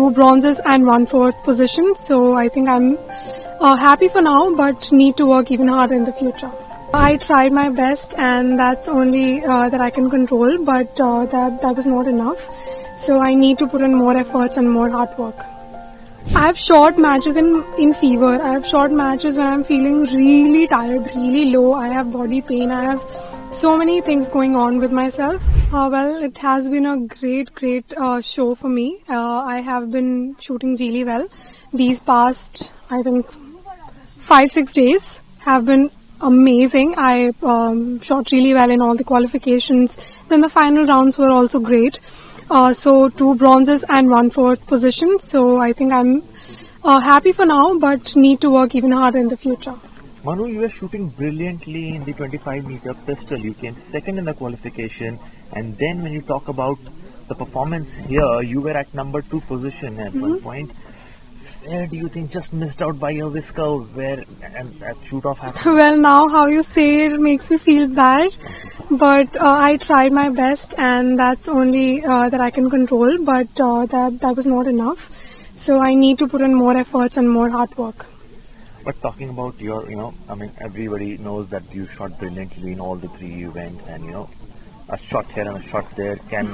2 bronzes and 1 fourth position. So I think I'm happy for now, but need to work even harder in the future. I tried my best, and that's only that I can control, but that was not enough. So I need to put in more efforts and more hard work. I have short matches in fever. I have short matches when I'm feeling really tired, really low. I have body pain. I have so many things going on with myself. Well, it has been a great show for me. I have been shooting really well. These past, I think, 5-6 days have been amazing. I shot really well in all the qualifications. Then the final rounds were also great. So 2 bronzes and 1 fourth position. So I think I'm happy for now, but need to work even harder in the future. Manu, you were shooting brilliantly in the 25-meter pistol. You came second in the qualification, and then when you talk about the performance here, you were at number 2 position at one point. Where do you think just missed out by a whisker where and that shoot off happened? Well, now how you say it makes me feel bad, but I tried my best, and that's only that I can control, but that was not enough. So I need to put in more efforts and more hard work. But talking about your, everybody knows that you shot brilliantly in all the 3 events, and a shot here and a shot there can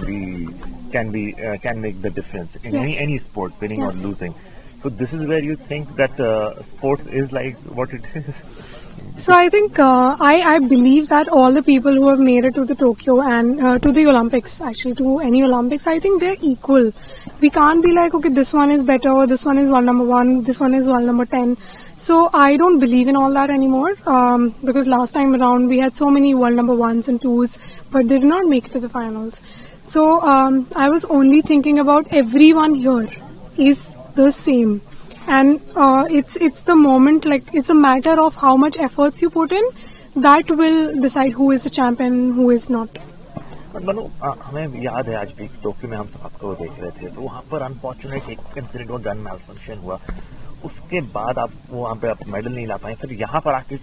make the difference in any sport, winning or losing. So this is where you think that sports is like what it is. So I think I believe that all the people who have made it to the Tokyo and to the Olympics, actually to any Olympics, I think they're equal. We can't be like, okay, this one is better, or this one is world number 1, this one is world number 10. So I don't believe in all that anymore, because last time around we had so many world number 1s and 2s, but they did not make it to the finals. So I was only thinking about everyone here is the same. And it's the moment, like it's a matter of how much efforts you put in that will decide who is the champion, who is not. Manu, हमें याद है आज भी Tokyo में हम सब आपको देख रहे थे, तो वहाँ पर अनफॉर्चुनेट एक इंसिडेंट हुआ, गन मैलफंक्शन हुआ. उसके बाद आप वहाँ पे आप मेडल नहीं ला पाए, फिर यहाँ पर आके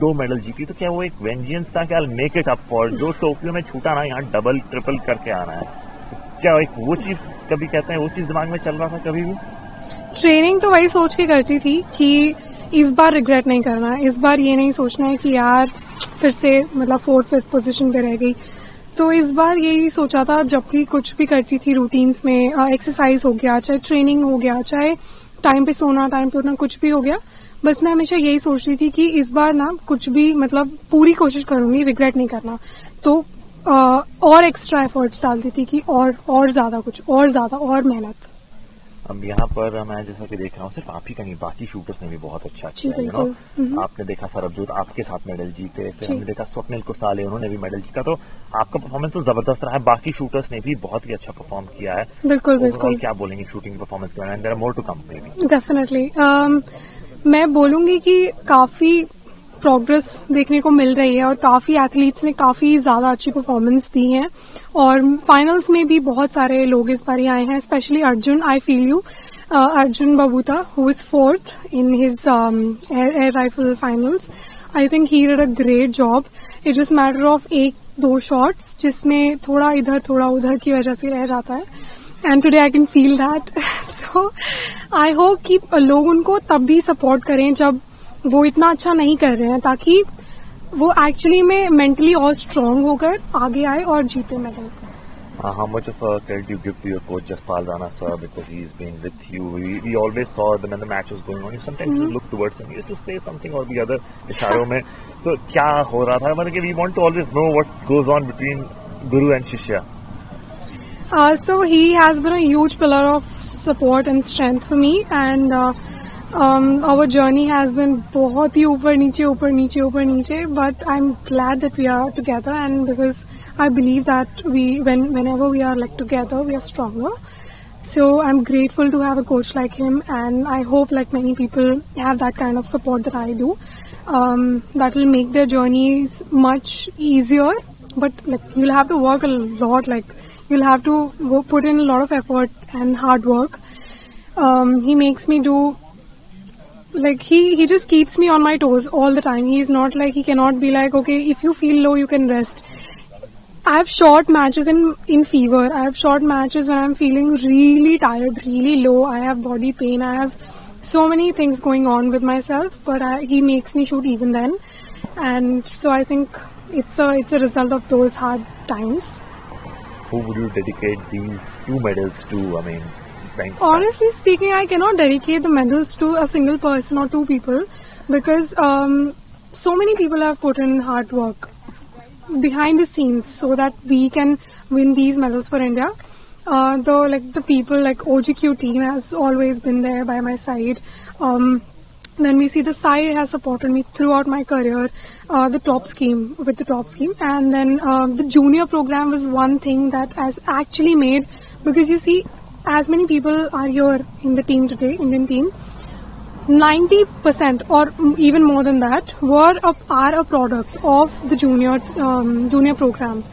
2 मेडल जीती, तो क्या वो एक वेंजियंस था, क्या मेक इट अप फॉर जो टोक्यो में छूटा ना, यहाँ डबल ट्रिपल करके आना है? क्या एक वो चीज कभी कहते हैं वो चीज दिमाग में चल रहा था कभी भी? ट्रेनिंग तो वही सोच के करती थी कि इस बार रिग्रेट नहीं करना है, इस बार ये नहीं सोचना है कि यार फिर से मतलब 4th-5th पोजीशन पे रह गई. तो इस बार यही सोचा था, जब भी कुछ भी करती थी रूटीन्स में, एक्सरसाइज हो गया, चाहे ट्रेनिंग हो गया, चाहे टाइम पे सोना, टाइम पे उठना, कुछ भी हो गया, बस मैं हमेशा यही सोच रही थी कि इस बार ना कुछ भी मतलब पूरी कोशिश करूंगी, रिग्रेट नहीं करना. तो और एक्स्ट्रा एफर्ट्स डालती थी कि और ज्यादा कुछ, और ज्यादा, और मेहनत. अब यहाँ पर मैं जैसा कि देख रहा हूँ, सिर्फ आप ही का नहीं, बाकी शूटर्स ने भी बहुत अच्छा किया. आपने देखा सरबजोत आपके साथ मेडल जीते, फिर हमने देखा स्वप्निल कुसाले, उन्होंने भी मेडल जीता. तो आपका परफॉर्मेंस तो जबरदस्त रहा है, बाकी शूटर्स ने भी बहुत ही अच्छा परफॉर्म किया है. बिल्कुल. क्या बोलेंगे शूटिंग परफॉर्मेंस के बारे में? There are more to come maybe. Definitely मैं बोलूंगी कि काफी प्रोग्रेस देखने को मिल रही है, और काफी एथलीट्स ने काफी ज्यादा अच्छी परफॉर्मेंस दी है, और फाइनल्स में भी बहुत सारे लोग इस बार आए हैं, specially Arjun. I feel you, Arjun बबूता, who is 4th in his air rifle finals. I think he did a great job. It just matter of 1-2 shots जिसमें थोड़ा इधर थोड़ा उधर की वजह से रह जाता है, and today I can feel that. So I hope कि लोग उनको तब भी सपोर्ट करें जब वो इतना अच्छा नहीं कर रहे हैं, ताकि वो एक्चुअली में मेंटली और स्ट्रांग होकर आगे आए और जीते medal. How much of a credit you give to your coach Jaspal Rana sir, because he's been with you? We always saw them when the match was going on. You sometimes you look towards him, you used to say something or the other इशारों में. तो क्या हो रहा था? मतलब कि we want to always know what goes on between Guru and Shishya. So he has been a huge pillar of support and strength for me, and our journey has been बहुत ही ऊपर नीचे, but I'm glad that we are together, and because I believe that whenever we are like together, we are stronger. So I'm grateful to have a coach like him, and I hope like many people have that kind of support that I do. That will make their journeys much easier, but like you'll have to work a lot, like you'll have to put in a lot of effort and hard work. He makes me do, like he just keeps me on my toes all the time. He's not like, he cannot be like, okay, if you feel low you can rest. I have short matches in fever. I have short matches when I'm feeling really tired, really low. I have body pain. I have so many things going on with myself, but he makes me shoot even then. And so I think it's a result of those hard times. Who would you dedicate these 2 medals to? I mean, honestly speaking, I cannot dedicate the medals to a single person or 2 people, because so many people have put in hard work behind the scenes so that we can win these medals for India. The people like OGQ team has always been there by my side. Then we see the Sai has supported me throughout my career, with the top scheme, and then the junior program was one thing that has actually made, because you see, as many people are here in the team today, Indian team, 90% or even more than that are a product of the junior program.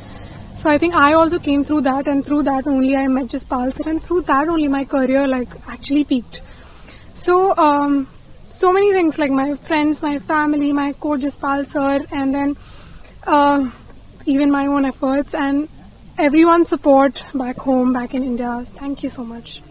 So I think I also came through that, and through that only I met Jaspal sir, and through that only my career actually peaked. So so many things, like my friends, my family, my coach Jaspal sir, and then even my own efforts and everyone's support back home, back in India. Thank you so much.